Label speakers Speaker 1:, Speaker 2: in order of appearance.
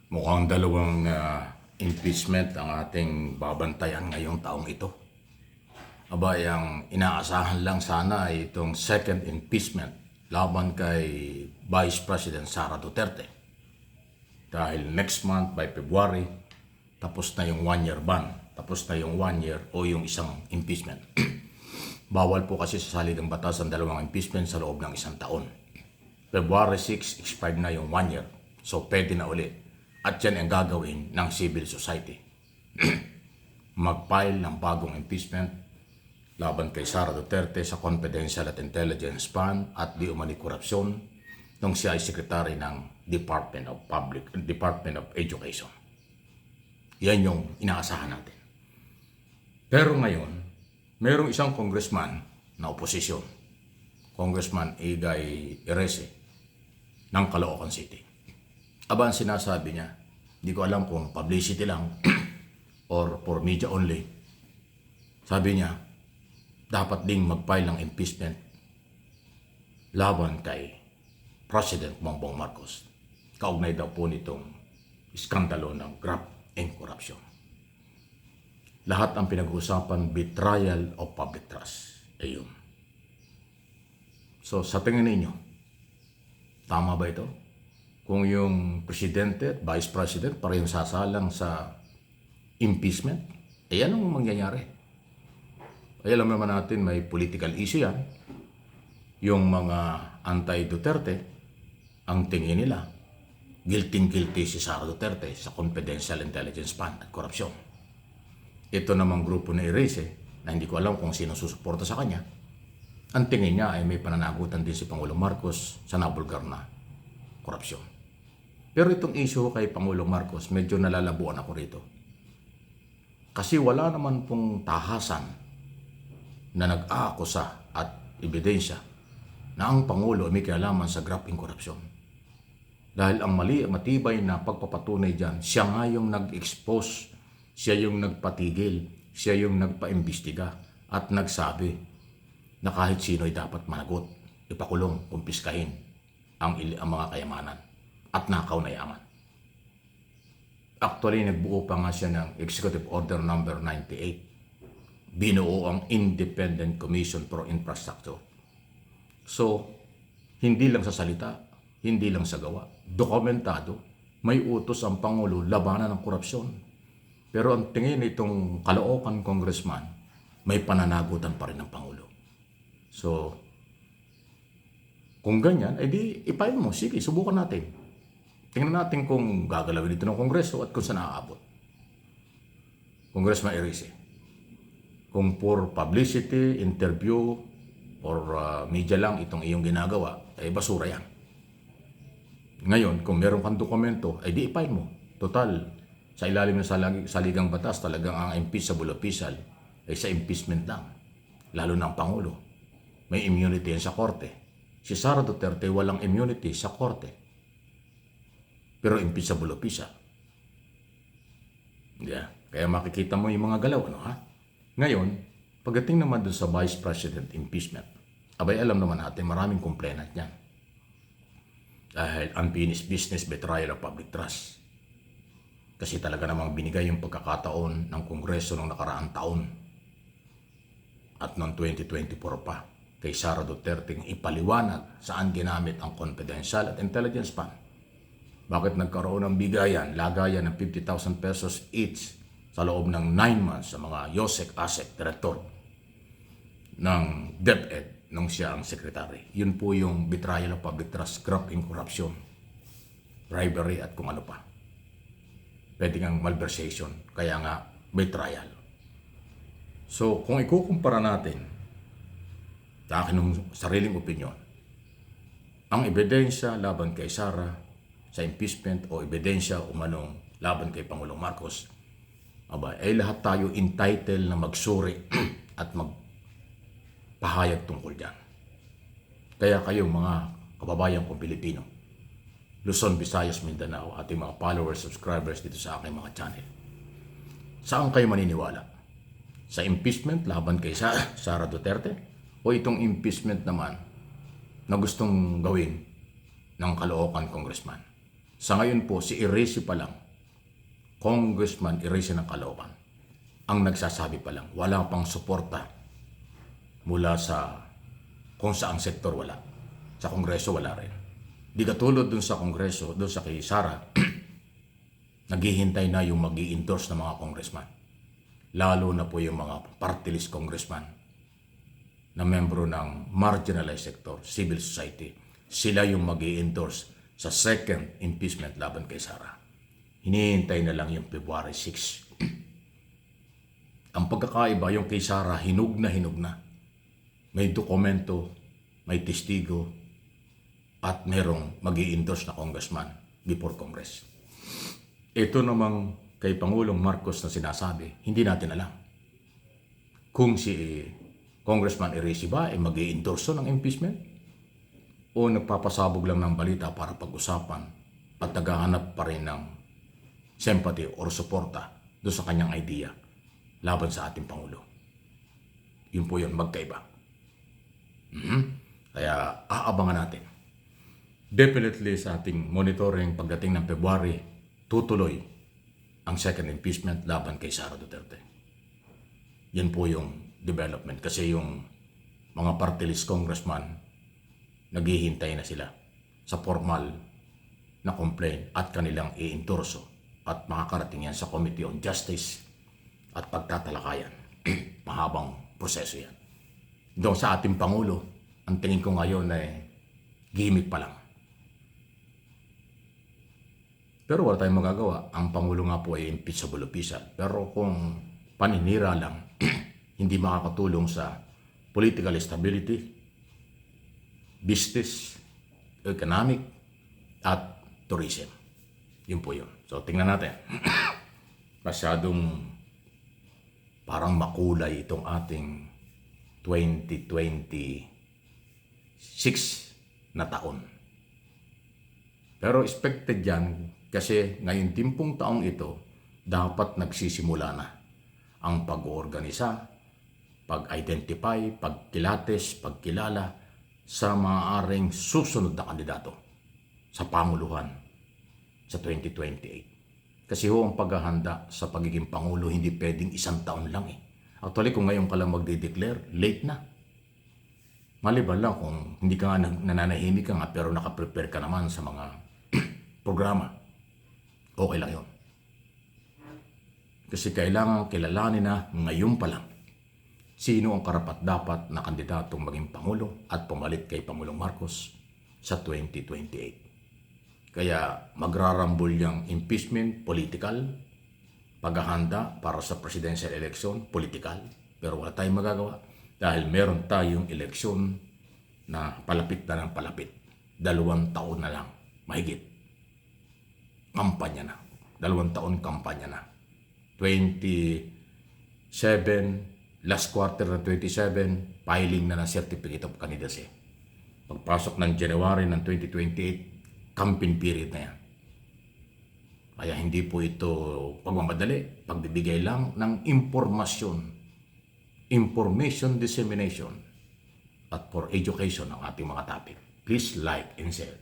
Speaker 1: Mukhang dalawang impeachment ang ating babantayan ngayong taong ito. Aba, ang inaasahan lang sana ay itong second impeachment laban kay Vice President Sara Duterte. Dahil next month by February, tapos na yung 1-year ban. Tapos na yung 1 year o yung isang impeachment. Bawal po kasi sa saligang batas ang dalawang impeachment sa loob ng isang taon. February 6, expired na yung 1 year. So, pwede na ulit. At yan ang gagawin ng civil society. Mag-file ng bagong impeachment laban kay Sara Duterte sa Confidential at Intelligence Fund at di umani korupsyon nung siya ay sekretary ng Department of Education. Yan yung inaasahan natin. Pero ngayon, mayroong isang congressman na oposisyon, Congressman Igay Erese ng Caloocan City. Aba, ang sinasabi niya, hindi ko alam kung publicity lang or for media only. Sabi niya, dapat ding mag-file ng impeachment laban kay President Bongbong Marcos. Kaugnay daw po nitong iskandalo ng graft and corruption. Lahat ang pinag-uusapan, betrayal of public trust. Ayun. So, sa tingin ninyo, tama ba ito? Kung yung presidente at vice president parehong sasalang sa impeachment, eh anong mangyayari? Ay alam naman natin may political issue yan. Yung mga anti-Duterte, ang tingin nila, guilty si Sara Duterte sa Confidential Intelligence Fund at korupsyon. Ito namang grupo na Erese, na hindi ko alam kung sino susuporta sa kanya, ang tingin niya ay may pananagutan din si Pangulong Marcos sa nabulgar na korupsyon. Pero itong issue kay Pangulong Marcos, medyo nalalabuan ako rito. Kasi wala naman pong tahasan na nag-aakusa at ebidensya na ang Pangulo ay may kinalaman sa graft and korupsyon. Dahil ang matibay na pagpapatunay dyan, siya nga yung nag-expose, siya yung nagpatigil, siya yung nagpaimbestiga at nagsabi na kahit sino'y dapat managot, ipakulong, kumpiskahin ang mga kayamanan at nakaw na yaman. Actually, nagbuo pa nga siya ng Executive Order number 98. Binuo ang Independent Commission for Infrastructure. So, hindi lang sa salita, hindi lang sa gawa, dokumentado, may utos ang Pangulo labanan ng korupsyon. Pero ang tingin nitong Caloocan congressman, may pananagutan pa rin ng Pangulo. So, kung ganyan, edi ipail mo, sige, subukan natin. Tingnan natin kung gagalawin ito ng Kongreso at kung saan naaabot. Congressman Erese, kung for publicity, interview, or media lang itong iyong ginagawa, ay basura yan. Ngayon, kung meron kang dokumento, ay di ipail mo. Total, sa ilalim ng saligang batas, talagang ang impeachable official ay sa impeachment lang. Lalo ng Pangulo. May immunity yan sa korte. Si Sara Duterte walang immunity sa korte. Pero impeachable official. Yeah. Kaya makikita mo yung mga galaw, ano ha? Ngayon, pagdating naman dun sa Vice President impeachment, abay alam naman natin maraming complainant niyan. Dahil unfinished business, betrayal of public trust. Kasi talaga namang binigay yung pagkakataon ng Kongreso ng nakaraang taon. At noong 2024 pa, kay Sara Duterte ipaliwanag saan ginamit ang Confidential at Intelligence Fund. Bakit nagkaroon ng bigayan, lagayan ng 50,000 pesos each sa loob ng 9 months sa mga YOSEC Asset Director ng DepEd nung siya ang sekretary. Yun po yung betrayal of public trust, graft and corruption, bribery at kung ano pa. Pwede ngang malversation, kaya nga betrayal. So kung ikukumpara natin sa aking sariling opinion, ang ebidensya laban kay Sara sa impeachment o ebidensya umanong laban kay Pangulong Marcos, ay lahat tayo entitled na magsuri at magpahayag tungkol dyan. Kaya kayo mga kababayan kong Pilipino, Luzon, Visayas, Mindanao, ating mga followers, subscribers dito sa aking mga channel, saan kayo maniniwala? Sa impeachment laban kay Sara Duterte o itong impeachment naman na gustong gawin ng Caloocan congressman? Sa ngayon po, si Eresi pa lang, Congressman Eresi ng Caloocan, ang nagsasabi pa lang, wala pang suporta mula sa kung saang sektor wala. Sa Kongreso wala rin. Di katulad dun sa Kongreso, dun sa kay Sara, naghihintay na yung mag-i-endorse ng mga congressman. Lalo na po yung mga party list congressman na membro ng marginalized sector, civil society. Sila yung mag-i-endorse sa second impeachment laban kay Sara. Hinihintay na lang yung February 6. Ang pagkakaiba, yung kay Sara, hinug na. May dokumento, may testigo, at merong mag-i-endorse na congressman before Congress. Ito namang kay Pangulong Marcos na sinasabi, hindi natin alam. Kung si Congressman Eresi ba ay mag-i-endorse ng impeachment o nagpapasabog lang ng balita para pag-usapan at naghahanap pa rin ng sympathy or suporta doon sa kanyang idea laban sa ating Pangulo. Yun po yun, magkaiba. Kaya aabangan natin. Definitely sa ating monitoring pagdating ng February, tutuloy ang second impeachment laban kay Sara Duterte. Yan po yung development kasi yung mga party list congressman naghihintay na sila sa formal na complaint at kanilang i-endorso at makakarating yan sa Committee on Justice at pagtatalakayan. Mahabang proseso yan. Doon sa ating Pangulo, ang tingin ko ngayon ay gimmick pa lang. Pero wala tayong magagawa. Ang Pangulo nga po ay impeachable official. Pero kung paninira lang, hindi makakatulong sa political stability, business, economic, at tourism. Yun po yun. So, tingnan natin. Masyadong parang makulay itong ating 2026 na taon. Pero expected yan kasi ngayon timpong taong ito, dapat nagsisimula na ang pag-oorganisa, pag-identify, pagkilates, pagkilala sa maaaring susunod na kandidato sa panguluhan sa 2028. Kasi ho ang paghahanda sa pagiging Pangulo hindi pwedeng isang taon lang eh. Actually kung ngayon ka lang magde-declare, late na. Maliban lang kung hindi ka nga nananahimik ka nga pero nakaprepare ka naman sa mga programa. Okay lang yun. Kasi kailangan kilalanin na ngayon pa lang sino ang karapat-dapat na kandidatong maging Pangulo at pumalit kay Pangulong Marcos sa 2028. Kaya magrarambol yung impeachment, political, paghahanda para sa presidential election, political, pero wala tayong magagawa dahil meron tayong eleksyon na palapit na ng palapit. 2 taon na lang, mahigit. Kampanya na. 2 taon kampanya na. 27, last quarter ng 27, filing na ng Certificate of Candidacy. Pagpasok ng January ng 2028, campaign period na yan. Kaya hindi po ito pagmamadali, pagbibigay lang ng impormasyon, information dissemination, at for education ng ating mga topic. Please like and share.